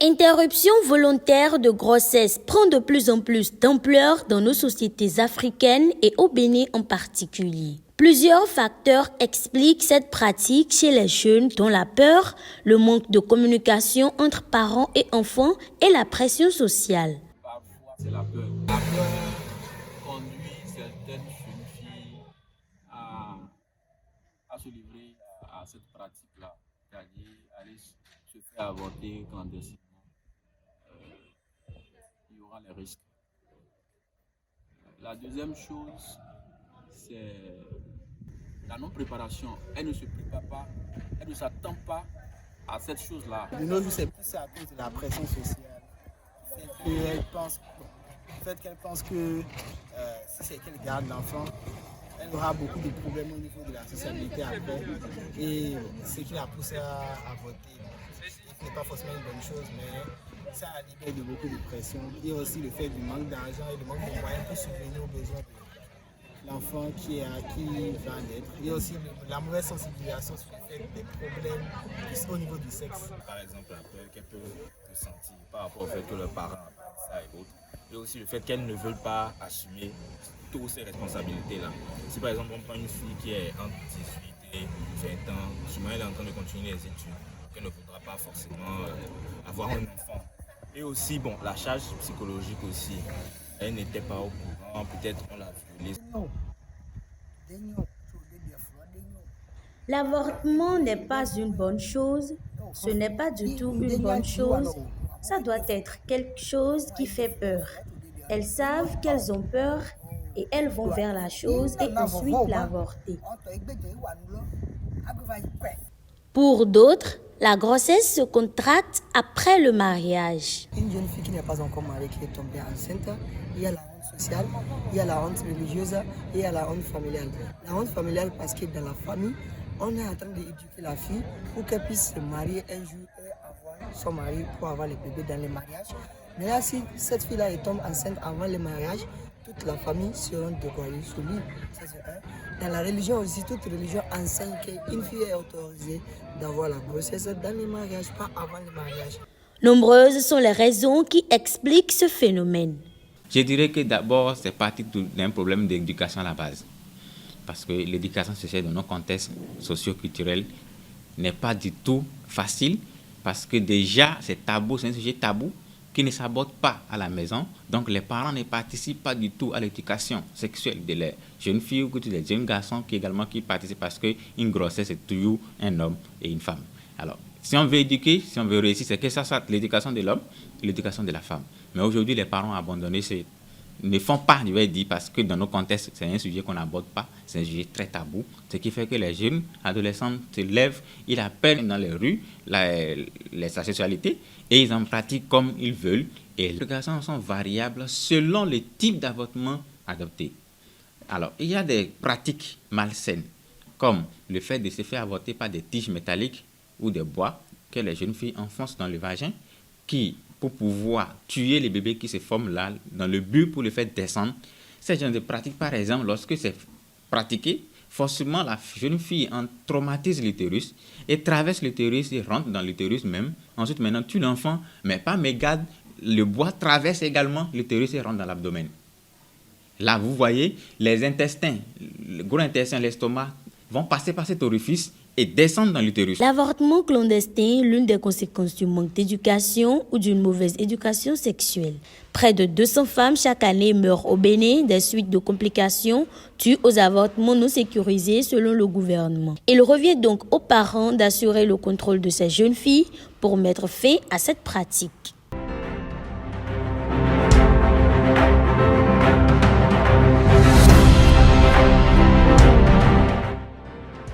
L'interruption volontaire de grossesse prend de plus en plus d'ampleur dans nos sociétés africaines et au Bénin en particulier. Plusieurs facteurs expliquent cette pratique chez les jeunes, dont la peur, le manque de communication entre parents et enfants et la pression sociale. Parfois, c'est la peur. La peur conduit certaines jeunes filles à se livrer à cette pratique-là, c'est-à-dire aller se faire avorter clandestinement. Il y aura les risques. La deuxième chose, c'est la non-préparation. Elle ne se prépare pas, elle ne s'attend pas à cette chose-là. De nos jours, c'est plus à cause de la pression sociale. Le fait qu'elle pense que si c'est qu'elle garde l'enfant, elle aura beaucoup de problèmes au niveau de la sociabilité après. Et ce qui l'a poussé à voter, ce n'est pas forcément une bonne chose, mais ça a libéré de beaucoup de pression. Et aussi le fait du manque d'argent et du manque de moyens pour subvenir aux besoins de l'enfant qui va naître. Et aussi la mauvaise sensibilisation sur le fait des problèmes au niveau du sexe. Par exemple, la peur qu'elle peut ressentir par rapport au fait que leurs parents apprennent ça et autres. Et aussi le fait qu'elles ne veulent pas assumer toutes ces responsabilités-là. Si par exemple on prend une fille qui est entre 18 et 20 ans, souvent elle est en train de continuer les études, qu'elle ne voudra pas forcément avoir un enfant. Et aussi, bon, la charge psychologique aussi, elle n'était pas au courant, peut-être on l'a violée. L'avortement n'est pas une bonne chose, ce n'est pas du tout une bonne chose, ça doit être quelque chose qui fait peur. Elles savent qu'elles ont peur et elles vont vers la chose et ensuite l'avorter. Pour d'autres, la grossesse se contracte après le mariage. Une jeune fille qui n'est pas encore mariée, qui est tombée enceinte, il y a la honte sociale, il y a la honte religieuse et il y a la honte familiale. La honte familiale parce que dans la famille, on est en train d'éduquer la fille pour qu'elle puisse se marier un jour et avoir son mari pour avoir les bébés dans les mariages. Mais là, si cette fille-là tombe enceinte avant le mariage, toute la famille sera dévoilée sur lui. Ça, c'est un. Dans la religion aussi, toute religion enseigne qu'une fille est autorisée d'avoir la grossesse dans les mariages, pas avant le mariage. Nombreuses sont les raisons qui expliquent ce phénomène. Je dirais que d'abord, c'est parti d'un problème d'éducation à la base. Parce que l'éducation sociale dans nos contextes socio-culturels n'est pas du tout facile. Parce que déjà, c'est tabou, c'est un sujet tabou qui ne s'aborde pas à la maison. Donc, les parents ne participent pas du tout à l'éducation sexuelle de les jeunes filles ou des jeunes garçons qui participent parce qu'une grossesse, c'est toujours un homme et une femme. Alors, si on veut éduquer, si on veut réussir, c'est que ça soit l'éducation de l'homme et l'éducation de la femme. Mais aujourd'hui, les parents abandonnés ne font pas, je vais dire, parce que dans nos contextes, c'est un sujet qu'on n'aborde pas, c'est un sujet très tabou, ce qui fait que les jeunes adolescents se lèvent, ils appellent dans les rues la sexualité et ils en pratiquent comme ils veulent. Et les garçons sont variables selon le type d'avortement adopté. Alors, il y a des pratiques malsaines, comme le fait de se faire avorter par des tiges métalliques ou des bois que les jeunes filles enfoncent dans le vagin, pour pouvoir tuer les bébés qui se forment là, dans le but pour le faire descendre. Ce genre de pratique, par exemple, lorsque c'est pratiqué, forcément la jeune fille en traumatise l'utérus et traverse l'utérus et rentre dans l'utérus même. Ensuite, maintenant, tue l'enfant, mais pas mégade. Le bois traverse également l'utérus et rentre dans l'abdomen. Là, vous voyez, les intestins, le gros intestin, l'estomac, vont passer par cet orifice et descendre dans l'utérus. L'avortement clandestin est l'une des conséquences du manque d'éducation ou d'une mauvaise éducation sexuelle. Près de 200 femmes chaque année meurent au Bénin des suites de complications dues aux avortements non sécurisés selon le gouvernement. Il revient donc aux parents d'assurer le contrôle de ces jeunes filles pour mettre fin à cette pratique.